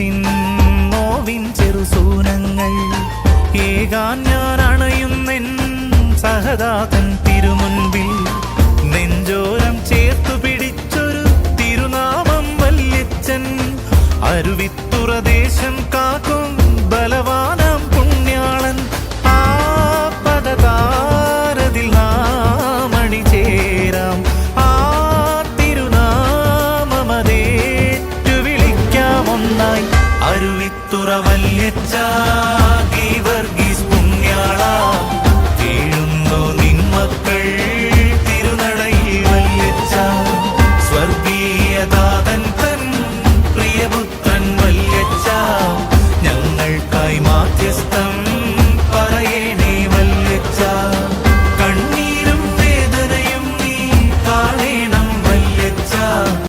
മനസ്സിൻ നോവിൻ ചെറുസൂനങ്ങൾ ഏകാൻ ഞാൻ അണയുന്നെൻ സഹദാതൻ തിരുമുൻപിൽ നെഞ്ചോരം ചേർത്തു പിടിച്ചൊരു തിരുനാമം വല്യച്ഛൻ അരുവിത്തുറദേശം കാക്കും ബലവാനം പുണ്യാളൻ ആ പദതാരതിൽ നാമണി ചേരാം ആ തിരുനാമമതേറ്റു വിളിക്കാമൊന്നായി അരുവിത്തുറ വല്യച്ഛ